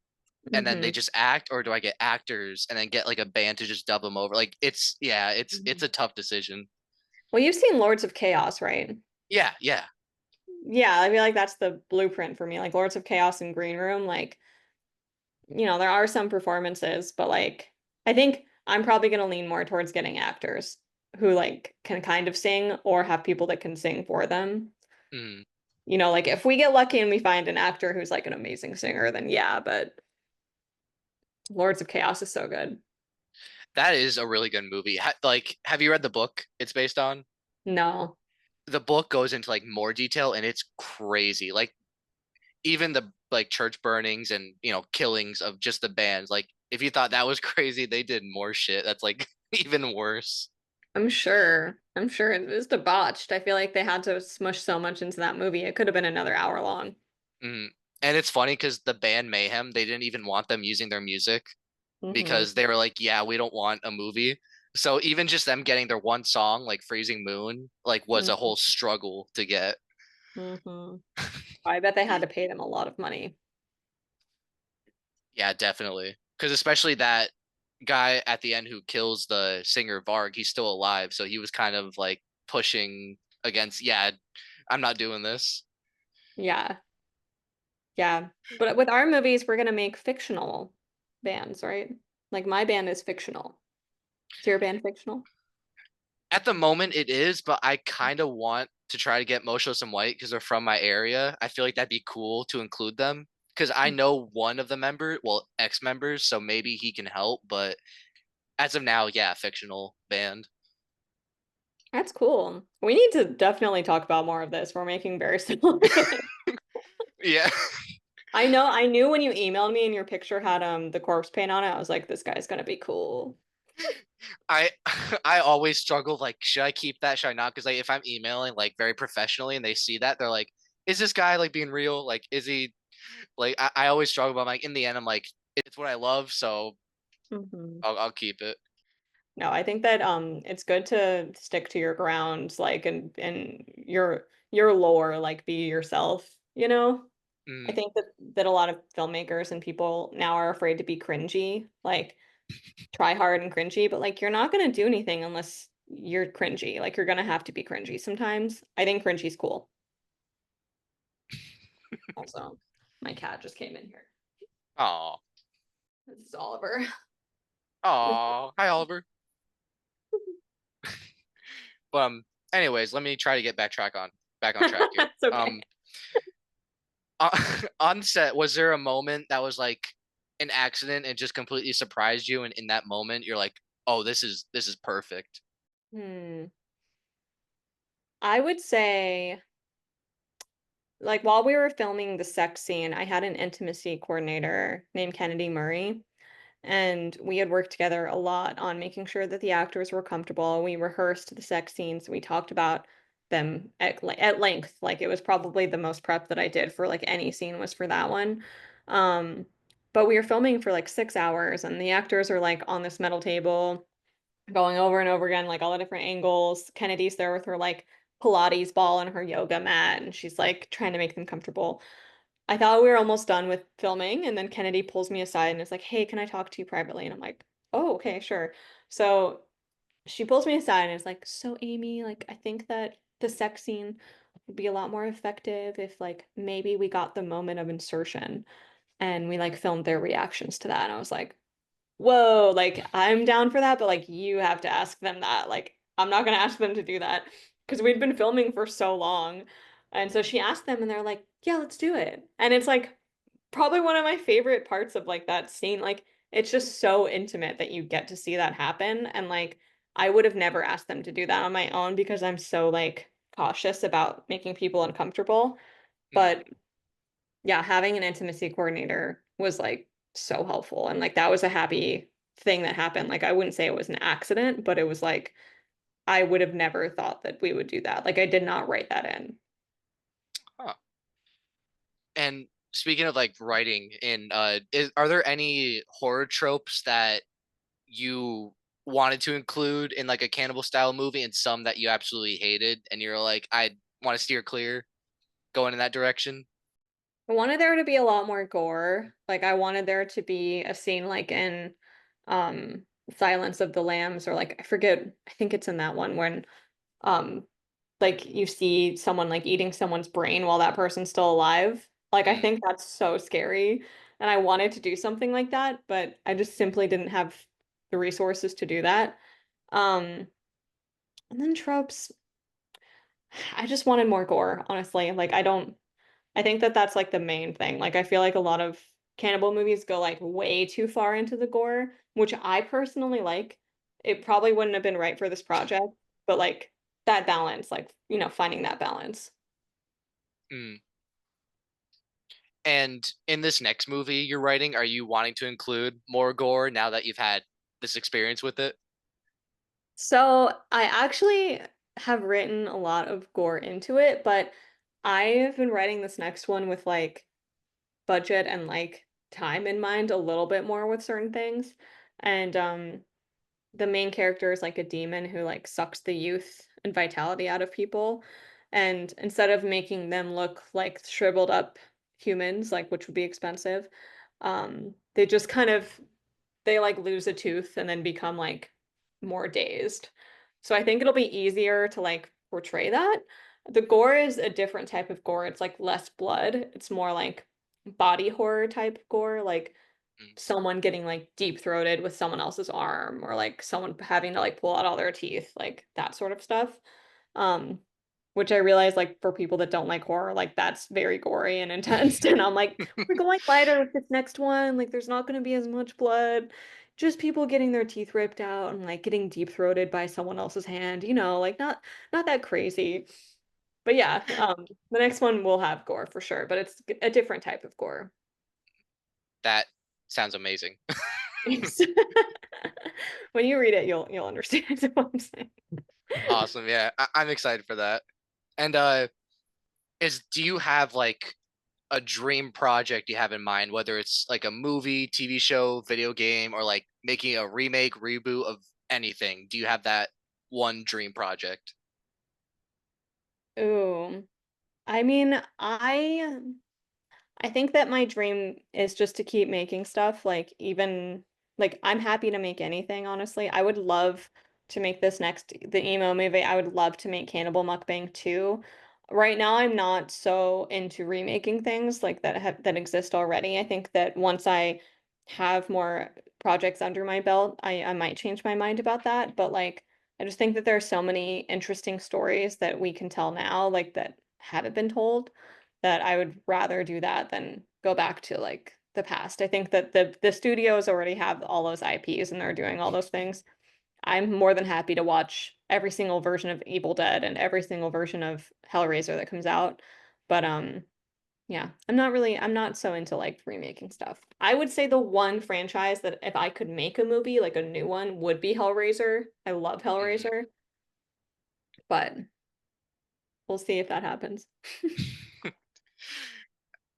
and then they Hmm. just act, or do I get actors and then get like a band to just dub them over? Like it's a tough decision. Well, you've seen Lords of Chaos, right? Yeah, yeah. Yeah, I feel like that's the blueprint for me. Like Lords of Chaos and Green Room, like, there are some performances, but like I think I'm probably gonna lean more towards getting actors who like can kind of sing or have people that can sing for them. Mm. You know, like if we get lucky and we find an actor who's like an amazing singer, then yeah, but Lords of Chaos is so good. That is a really good movie. Like, have you read the book it's based on? No. The book goes into like more detail and it's crazy. Like even the like church burnings and killings of just the bands. Like if you thought that was crazy, they did more shit. That's like even worse. I'm sure. I'm sure it was debauched. I feel like they had to smush so much into that movie. It could have been another hour long. Mm. And it's funny because the band Mayhem, they didn't even want them using their music Hmm. because they were like, yeah, we don't want a movie. So even just them getting their one song, like Freezing Moon, like was a whole struggle to get. Hmm. I bet they had to pay them a lot of money. Yeah, definitely. Because especially that guy at the end who kills the singer Varg, he's still alive. So he was kind of like pushing against, yeah, I'm not doing this. Yeah. Yeah. But with our movies, we're gonna make fictional bands, right? Like my band is fictional. Is your band fictional? At the moment, it is, but I kind of want to try to get Motionless in White because they're from my area. I feel like that'd be cool to include them because I know one of the members, well, ex-members, so maybe he can help. But as of now, yeah, fictional band. That's cool. We need to definitely talk about more of this. We're making very similar things. Yeah. I knew when you emailed me and your picture had the corpse paint on it, I was like, this guy's gonna be cool. I I always struggle like should I keep that, should I not? Because like if I'm emailing like very professionally and they see that, they're like, is this guy like being real? Like is he like I always struggle, but I'm like in the end I'm like it's what I love, so Hmm. I'll keep it. No, I think that it's good to stick to your grounds, like and your lore, like be yourself, you know? I Mm, think that a lot of filmmakers and people now are afraid to be cringy, like try hard and cringy, but like you're not gonna do anything unless you're cringy. Like you're gonna have to be cringy sometimes. I think cringy's cool. Also, my cat just came in here. aw. This is Oliver. Aw. Hi Oliver. But anyways, let me try to get back on track here. It's okay. On set, was there a moment that was like an accident and just completely surprised you, and in that moment you're like, oh, this is perfect. Hmm. I would say, like, while we were filming the sex scene, I had an intimacy coordinator named Kennedy Murray, and we had worked together a lot on making sure that the actors were comfortable. We rehearsed the sex scenes. We talked about them at length. Like, it was probably the most prep that I did for like any scene was for that one. Um, but we were filming for like 6 hours, and the actors are like on this metal table going over and over again, like all the different angles. Kennedy's there with her like Pilates ball and her yoga mat, and she's like trying to make them comfortable. I thought we were almost done with filming, and then Kennedy pulls me aside and is like, "Hey, can I talk to you privately?" And I'm like, "Oh, okay, sure." So she pulls me aside and is like, "So Aimee, like I think that the sex scene would be a lot more effective if like maybe we got the moment of insertion and we like filmed their reactions to that." And I was like, whoa, like I'm down for that, but like you have to ask them that. Like I'm not gonna ask them to do that because we'd been filming for so long. And so she asked them and they're like, yeah, let's do it. And it's like probably one of my favorite parts of like that scene. Like it's just so intimate that you get to see that happen. And like I would have never asked them to do that on my own because I'm so like cautious about making people uncomfortable. Mm. But yeah, having an intimacy coordinator was like so helpful. And like that was a happy thing that happened. Like I wouldn't say it was an accident, but it was like I would have never thought that we would do that. Like I did not write that in. Huh. And speaking of like writing in are there any horror tropes that you wanted to include in like a cannibal style movie and some that you absolutely hated and you're like, I want to steer clear going in that direction? I wanted there to be a lot more gore. Like I wanted there to be a scene like in um Silence of the Lambs or like I forget, I think it's in that one when um like you see someone like eating someone's brain while that person's still alive. Like I Mm. think that's so scary. And I wanted to do something like that, but I just simply didn't have the resources to do that. Um, and then tropes. I just wanted more gore, honestly. Like I think that that's like the main thing. Like I feel like a lot of cannibal movies go like way too far into the gore, which I personally like. It probably wouldn't have been right for this project, but like that balance, like, finding that balance. Mm. And in this next movie you're writing, are you wanting to include more gore now that you've had this experience with it? So I actually have written a lot of gore into it, but I've been writing this next one with like budget and like time in mind a little bit more with certain things. And the main character is like a demon who like sucks the youth and vitality out of people. And instead of making them look like shriveled up humans, like which would be expensive, they just kind of they like lose a tooth and then become like more dazed. So I think it'll be easier to like portray that. The gore is a different type of gore. It's like less blood. It's more like body horror type gore, like Mm. someone getting like deep throated with someone else's arm or like someone having to like pull out all their teeth, like that sort of stuff. Um, which I realize like for people that don't like horror, like that's very gory and intense. And I'm like, we're going lighter with this next one. Like there's not going to be as much blood. Just people getting their teeth ripped out and like getting deep throated by someone else's hand, like not that crazy. But yeah, the next one will have gore for sure, but it's a different type of gore. That sounds amazing. Thanks. When you read it, you'll understand what I'm saying. Awesome. Yeah, I'm excited for that. And is do you have like a dream project you have in mind, whether it's like a movie, TV show, video game, or like making a remake, reboot of anything? Do you have that one dream project? Ooh. I mean, I think that my dream is just to keep making stuff, like even like I'm happy to make anything, honestly. I would love to make the emo movie. I would love to make Cannibal Mukbang too. Right now I'm not so into remaking things like that exist already. I think that once I have more projects under my belt, I might change my mind about that, but like I just think that there are so many interesting stories that we can tell now, like that haven't been told, that I would rather do that than go back to like the past. I think that the studios already have all those IPs and they're doing all those things. I'm more than happy to watch every single version of Evil Dead and every single version of Hellraiser that comes out. But yeah, I'm not so into like remaking stuff. I would say the one franchise that if I could make a movie, like a new one, would be Hellraiser. I love Mhm. Hellraiser, but we'll see if that happens.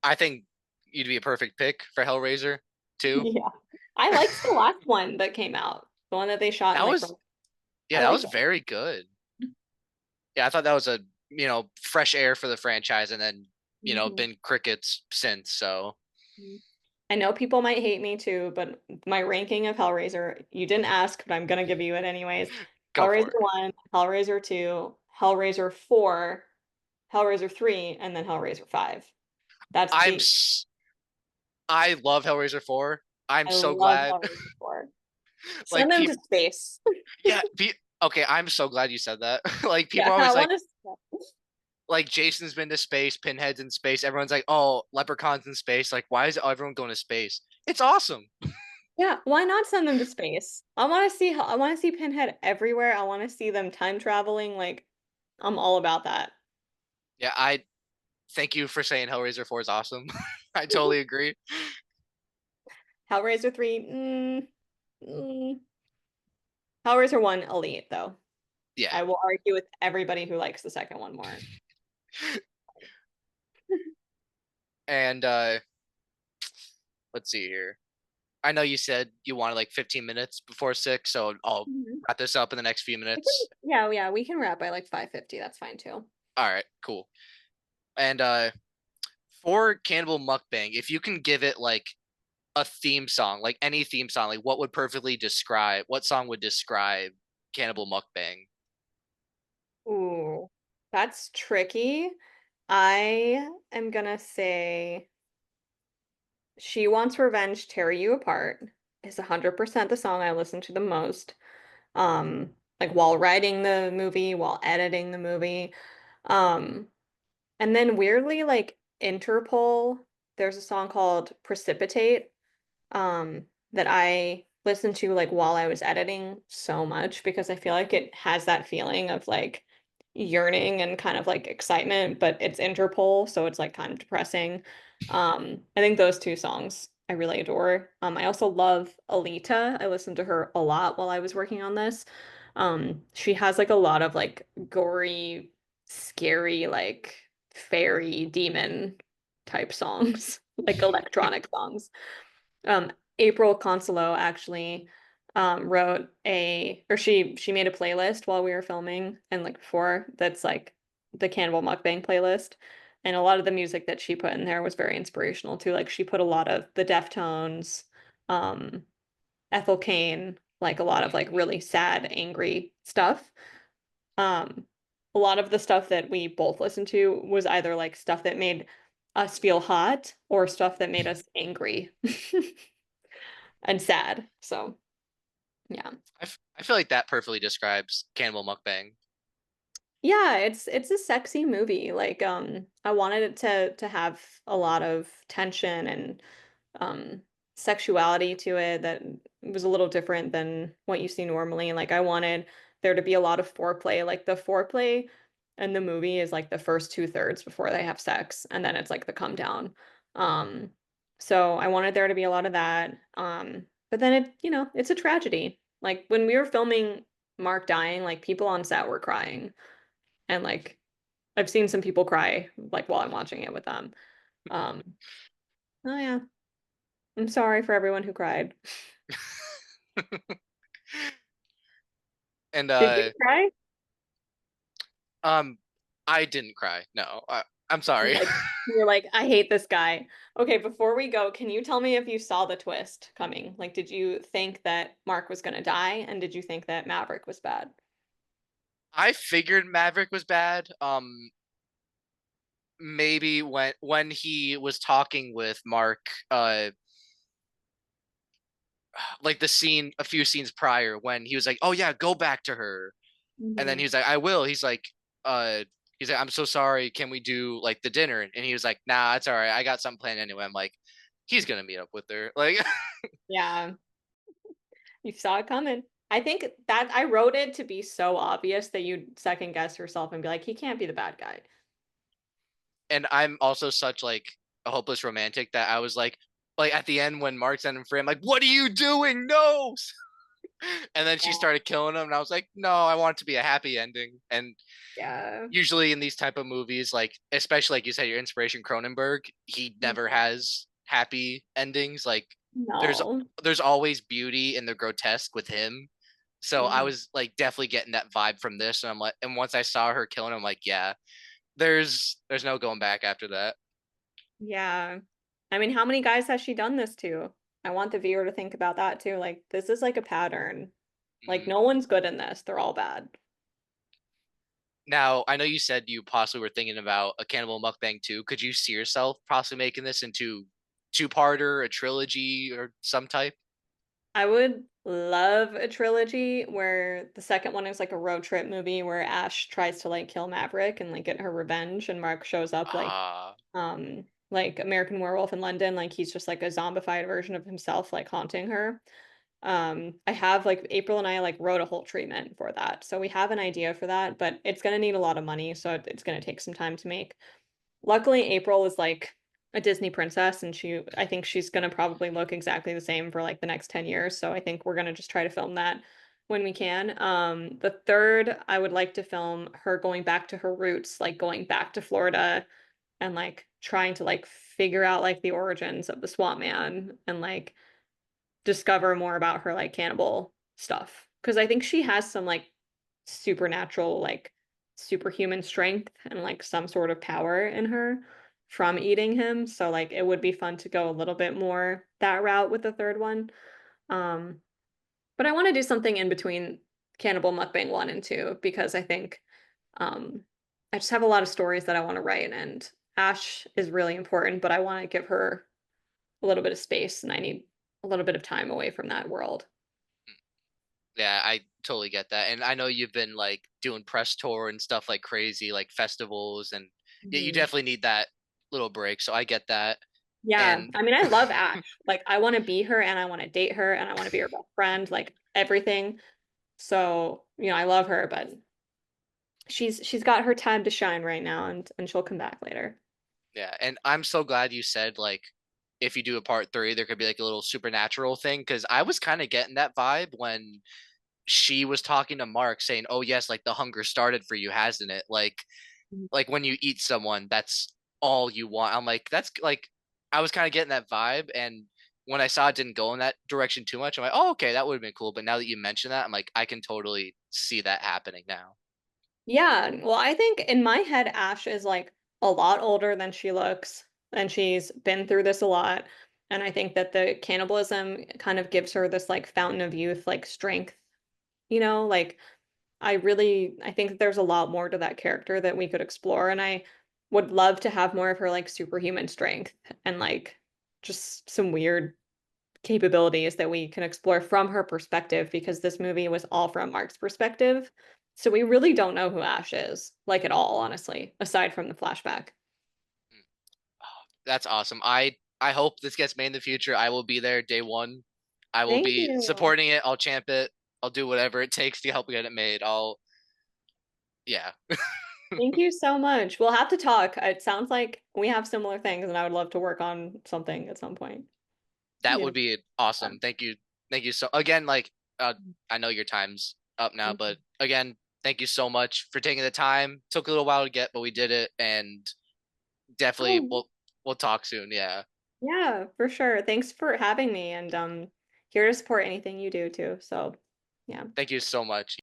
I think you'd be a perfect pick for Hellraiser too. Yeah. I liked the last one that came out. The one that they shot in That like was I yeah, that like was it. very good. Yeah, I thought that was a fresh air for the franchise, and then Mhm. been crickets since. So Mhm. I know people might hate me too, but my ranking of Hellraiser, you didn't ask, but I'm gonna give you it anyways. go Hellraiser for it. 1, Hellraiser 2, Hellraiser 4, Hellraiser 3, and then Hellraiser 5. That's I'm the s- I love Hellraiser 4. I'm I so love glad. Hellraiser 4. Send Like them to people, space. yeah. Okay, I'm so glad you said that. Like people Yeah, are I always want like, to. Jason's been to space, Pinhead's in space. Everyone's like, oh, Leprechaun's in space. Like, why is everyone going to space? It's awesome. Yeah, why not send them to space? I want to see Pinhead everywhere. I want to see them time traveling. Like, I'm all about that. Yeah, I thank you for saying Hellraiser 4 is awesome. I totally agree. Hellraiser 3, mm. Hellraiser 1, elite though. Yeah. I will argue with everybody who likes the second one more. And let's see here. I know you said you wanted like 15 minutes before 6, so I'll Mhm. wrap this up in the next few minutes. Yeah, we can wrap by like 5:50. That's fine too. All right, cool. And for Cannibal Mukbang, if you can give it like a theme song, like any theme song, like what song would describe Cannibal Mukbang? Ooh, that's tricky. I am gonna say She Wants Revenge, Tear You Apart is 100% the song I listen to the most. Like while writing the movie, while editing the movie. Um, and then weirdly, like Interpol, there's a song called Precipitate, that I listened to like while I was editing so much because I feel like it has that feeling of like yearning and kind of like excitement, but it's Interpol, so it's like kind of depressing. I think those two songs I really adore. I also love Alita. I listened to her a lot while I was working on this. She has like a lot of like gory, scary, like fairy demon type songs, like electronic songs. Um, April Consolo actually wrote a or she made a playlist while we were filming and like before that's like the Cannibal Mukbang playlist. And a lot of the music that she put in there was very inspirational too. Like she put a lot of the Deftones, um, Ethel Cain, like a lot of like really sad, angry stuff. Um, a lot of the stuff that we both listened to was either like stuff that made us feel hot or stuff that made us angry and sad. So, yeah. I feel like that perfectly describes Cannibal Mukbang. Yeah, it's a sexy movie. Like I wanted it to have a lot of tension and um sexuality to it that was a little different than what you see normally. Like I wanted there to be a lot of foreplay. Like the foreplay in the movie is like the first two-thirds before they have sex, and then it's like the come down. Um, so I wanted there to be a lot of that. But then it's a tragedy. Like when we were filming Mark dying, like people on set were crying. And like I've seen some people cry like while I'm watching it with them. Um, oh yeah. I'm sorry for everyone who cried. And Did you cry? um I didn't cry. No. I'm You're sorry. like you're like, I hate this guy. Okay, before we go, can you tell me if you saw the twist coming? Like, did you think that Mark was gonna die, and did you think that Maverick was bad? I figured Maverick was bad. Maybe when he was talking with Mark, like the scene a few scenes prior when he was like, "Oh yeah, go back to her." And then Hmm. he was like, "I will." Uh he's like, "I'm so sorry. Can we do like the dinner?" And he was like, "Nah, it's all right. I got something planned anyway." I'm like, "He's going to meet up with her." Like Yeah, you saw it coming. I think that I wrote it to be so obvious that you'd second guess yourself and be like, he can't be the bad guy. and I'm also such like a hopeless romantic that I was like at the end when Mark's ending free, I'm like, "What are you doing? No!" And then she Yeah. started killing him, and I was like, "No, I want it to be a happy ending." And Yeah. usually in these type of movies, like especially like you said, your inspiration Cronenberg, he never Mhm. has happy endings. Like there's No. there's always beauty in the grotesque with him. So I Mhm. was like definitely getting that vibe from this, and I'm like, and once I saw her killing him, I'm like, yeah, there's no going back after that. Yeah. I mean, how many guys has she done this to? I want the viewer to think about that too. Like, this is like a pattern. Like, Mhm. no one's good in this. They're all bad. Now, I know you said you possibly were thinking about a Cannibal Mukbang too. Could you see yourself possibly making this into two-parter, a trilogy, or some type? I would love a trilogy where the second one is like a road trip movie where Ash tries to like kill Maverick and like get her revenge, and Mark shows up like American Werewolf in London, like he's just like a zombified version of himself, like haunting her. I have like April and I like wrote a whole treatment for that. So we have an idea for that, but it's gonna need a lot of money, so it's gonna take some time to make. Luckily, April is like a Disney princess, and I think she's gonna probably look exactly the same for like the next 10 years. So I think we're gonna just try to film that when we can. The third, I would like to film her going back to her roots, like going back to Florida and like trying to like figure out like the origins of the Swamp Man and like discover more about her like cannibal stuff. Because I think she has some like supernatural, like superhuman strength and like some sort of power in her from eating him. So like it would be fun to go a little bit more that route with the third one. Um, but I want to do something in between Cannibal Mukbang 1 and 2 because I think um I just have a lot of stories that I want to write, and Ash is really important, but I want to give her a little bit of space and I need a little bit of time away from that world. Yeah, I totally get that. And I know you've been like doing press tour and stuff like crazy, like festivals, and yeah, you Mhm. definitely need that little break. So I get that. Yeah, And I mean, I love Ash. Like, I want to be her and I want to date her and I want to be her best friend, like everything. So, I love her, but she's got her time to shine right now, and she'll come back later. yeah, and I'm so glad you said like if you do a part three, there could be like a little supernatural thing because I was kind of getting that vibe when she was talking to Mark saying, "Oh yes, like the hunger started for you, hasn't it? Like when you eat someone, that's all you want." I'm like, that's like I was kind of getting that vibe, and when I saw it didn't go in that direction too much, I'm like, "Oh, okay, that would have been cool." But now that you mention that, I'm like, I can totally see that happening now. Yeah, well, I think in my head, Ash is like a lot older than she looks, and she's been through this a lot. And I think that the cannibalism kind of gives her this like fountain of youth, like strength, like I think that there's a lot more to that character that we could explore, and I would love to have more of her like superhuman strength and like just some weird capabilities that we can explore from her perspective because this movie was all from Mark's perspective. So we really don't know who Ash is, like at all, honestly, aside from the flashback. That's awesome. I hope this gets made in the future. I will be there day one. I will Thank be you. supporting it. I'll champ it. I'll do whatever it takes to help get it made. Yeah, Thank you so much. We'll have to talk. It sounds like we have similar things, and I would love to work on something at some point. that Yeah. would be awesome. Thank you. Thank you so again. Like, I know your time's up now, but again, thank you so much for taking the time. Took a little while to get, but we did it, and definitely Oh, we'll talk soon. Yeah. yeah, for sure. Thanks for having me, and here to support anything you do too. So, yeah. Thank you so much.